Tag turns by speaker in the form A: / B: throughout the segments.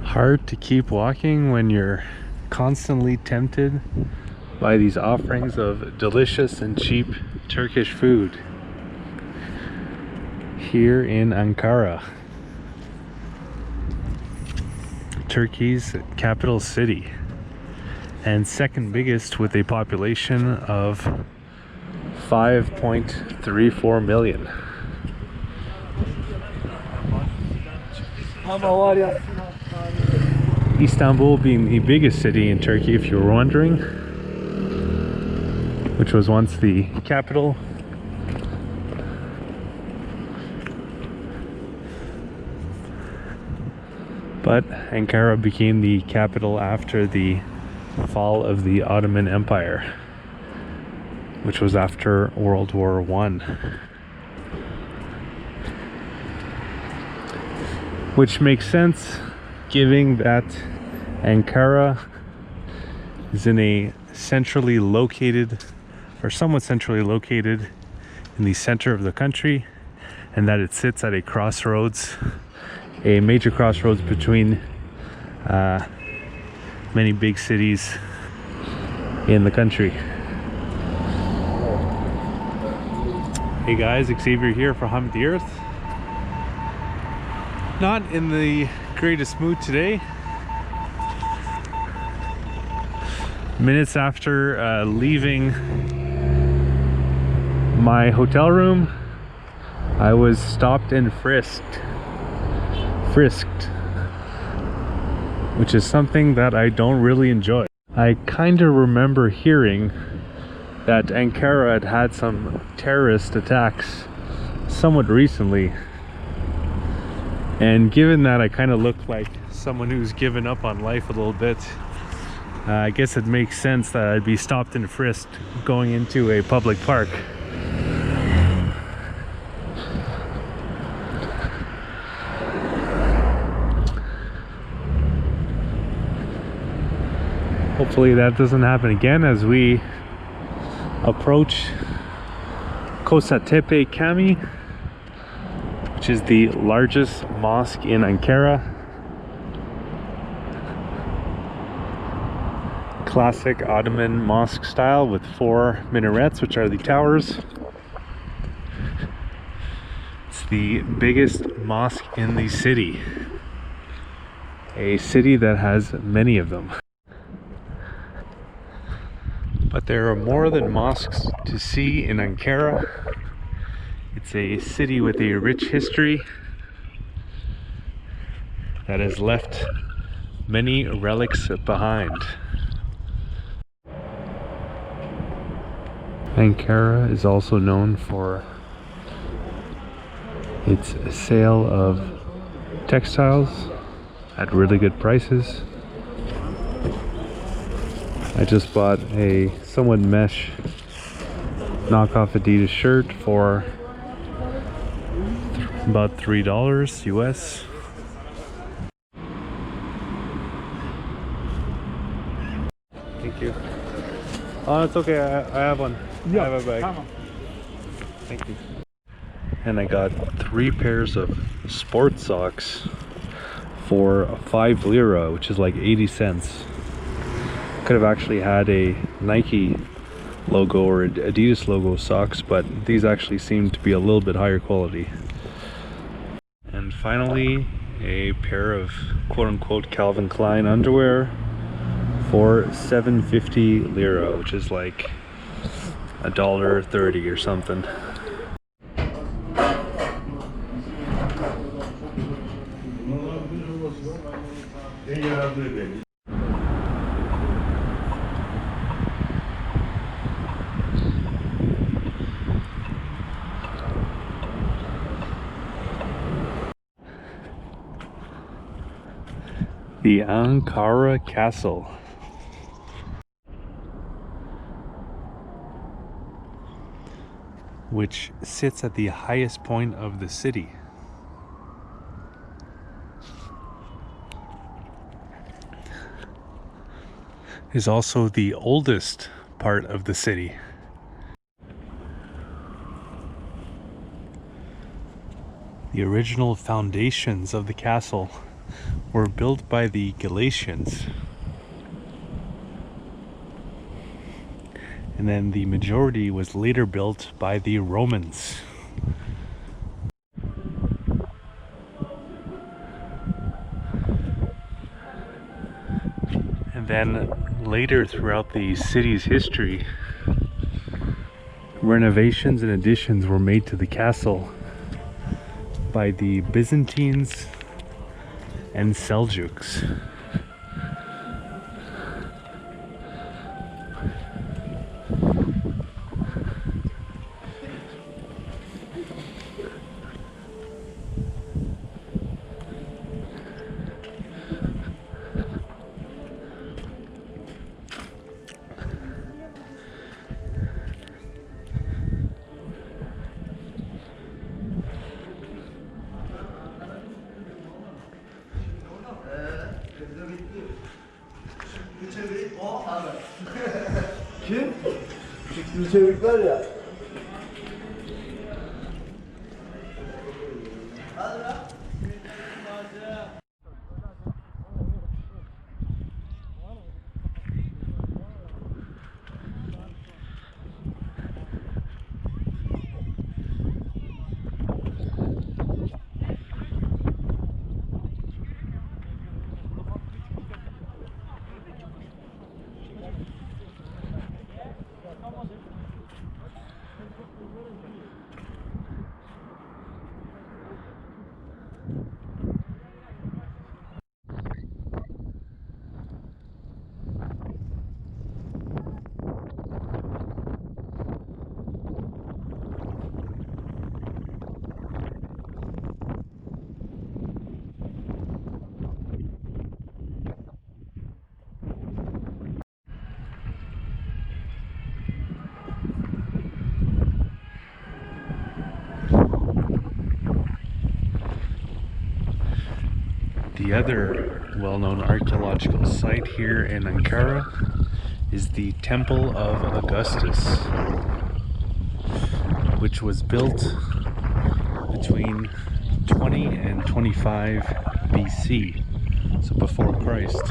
A: Hard to keep walking when you're constantly tempted by these offerings of delicious and cheap Turkish food here in Ankara, Turkey's capital city and second biggest with a population of 5.34 million. Istanbul being the biggest city in Turkey, if you were wondering, which was once the capital. But Ankara became the capital after the fall of the Ottoman Empire, which was after World War I. Which makes sense, given that Ankara is in a centrally located, or somewhat centrally located, in the center of the country, and that it sits at a crossroads, a major crossroads between many big cities in the country. Hey guys, Xavier here for Hum the Earth. Not in the greatest mood today. Minutes after leaving my hotel room, I was stopped and frisked, which is something that I don't really enjoy. I kind of remember hearing that Ankara had had some terrorist attacks somewhat recently. And given that I kind of look like someone who's given up on life a little bit, I guess it makes sense that I'd be stopped and frisked going into a public park. Hopefully that doesn't happen again as we approach Kosatepe Cami, which is the largest mosque in Ankara. Classic Ottoman mosque style with 4 minarets, which are the towers. It's the biggest mosque in the city, a city that has many of them. But there are more than mosques to see in Ankara. It's a city with a rich history that has left many relics behind. Ankara is also known for its sale of textiles at really good prices. I just bought a somewhat mesh knockoff Adidas shirt for about $3 US. Thank you. Oh, it's okay. I have one. Yeah, I have a bag. Thank you. And I got 3 pairs of sports socks for 5 lira, which is like 80 cents. Could have actually had a Nike logo or Adidas logo socks, but these actually seem to be a little bit higher quality. And finally, a pair of quote-unquote Calvin Klein underwear for 750 lira, which is like $1.30 or something. The Ankara Castle. which sits at the highest point of the city. Is also the oldest part of the city. The original foundations of the castle were built by the Galatians, and then the majority was later built by the Romans. And then later throughout the city's history, renovations and additions were made to the castle by the Byzantines and Seljuks.
B: Kim? Şu çevik var ya.
A: The other well-known archaeological site here in Ankara is the Temple of Augustus, which was built between 20 and 25 BC, so before Christ.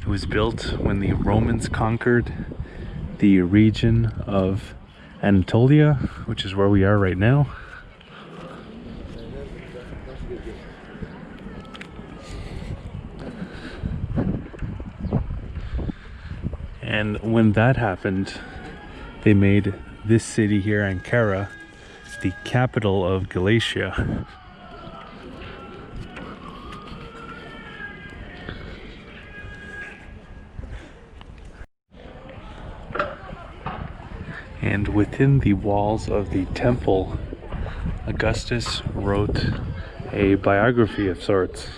A: It was built when the Romans conquered the region of Anatolia, which is where we are right now. And when that happened, they made this city here, Ankara, the capital of Galatia. And within the walls of the temple, Augustus wrote a biography of sorts,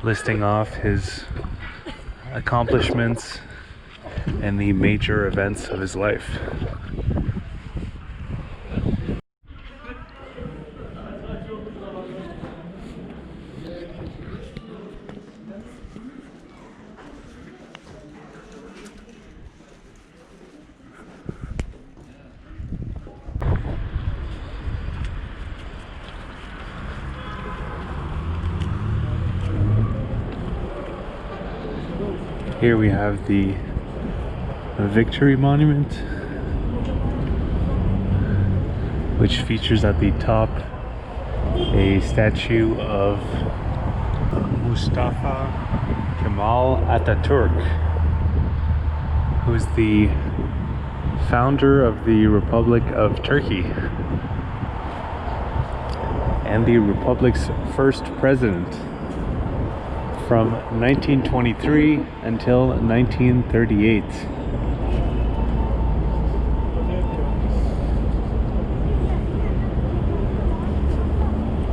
A: listing off his accomplishments and the major events of his life. Here we have the Victory Monument, which features at the top a statue of Mustafa Kemal Atatürk, who is the founder of the Republic of Turkey and the Republic's first president from 1923 until 1938.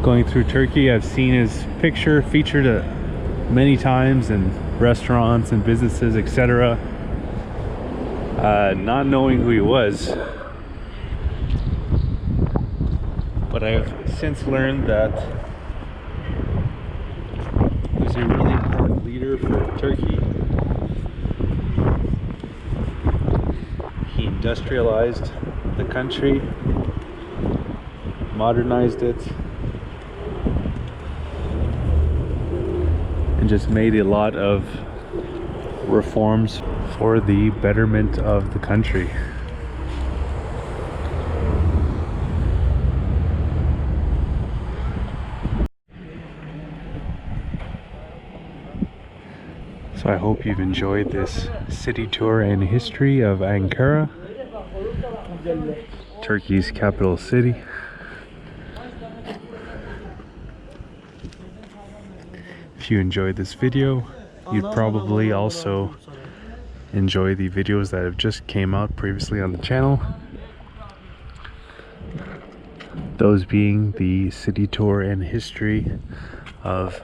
A: Going through Turkey, I've seen his picture featured many times in restaurants and businesses, etc. Not knowing who he was. But I've since learned that he was a really important leader for Turkey. He industrialized the country, modernized it, and just made a lot of reforms for the betterment of the country. So I hope you've enjoyed this city tour and history of Ankara, Turkey's capital city. If you enjoyed this video, you'd probably also enjoy the videos that have just came out previously on the channel. Those being the city tour and history of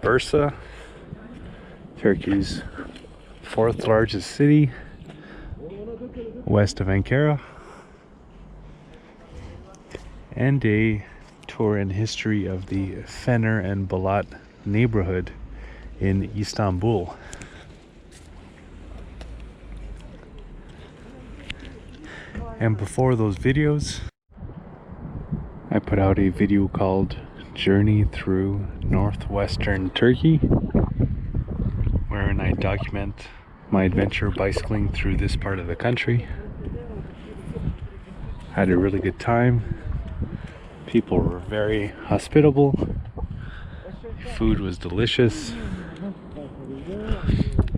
A: Bursa, Turkey's 4th largest city, west of Ankara, and a tour and history of the Fener and Balat neighborhood in Istanbul. And before those videos, I put out a video called Journey Through Northwestern Turkey, wherein I document my adventure bicycling through this part of the country. I had a really good time. People were very hospitable. Food was delicious.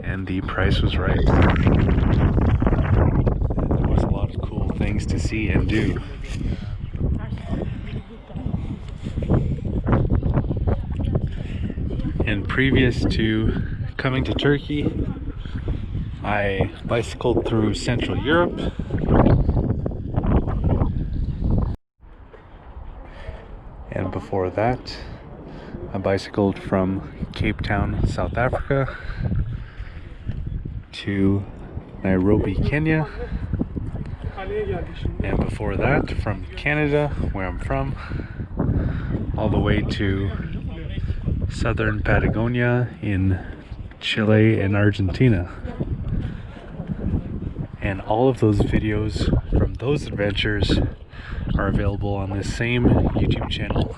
A: And the price was right. There was a lot of cool things to see and do. And previous to coming to Turkey, I bicycled through Central Europe. And before that, I bicycled from Cape Town, South Africa to Nairobi, Kenya. And before that, from Canada, where I'm from, all the way to southern Patagonia in Chile and Argentina. And all of those videos from those adventures are available on this same YouTube channel,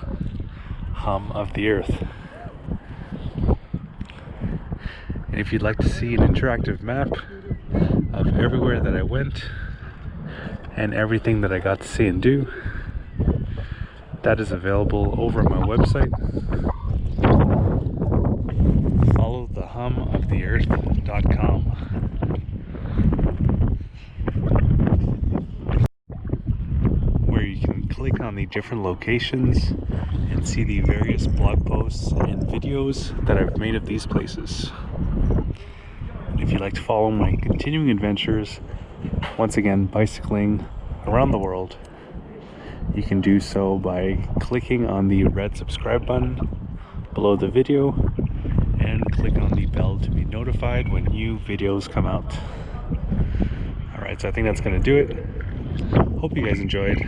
A: Hum of the Earth. And if you'd like to see an interactive map of everywhere that I went and everything that I got to see and do, that is available over my website. Follow the humoftheearth.com. where you can click on the different locations and see the various blog posts and videos that I've made of these places. If you'd like to follow my continuing adventures, once again bicycling around the world, you can do so by clicking on the red subscribe button below the video and click on the bell to be notified when new videos come out. Alright, so I think that's going to do it. Hope you guys enjoyed.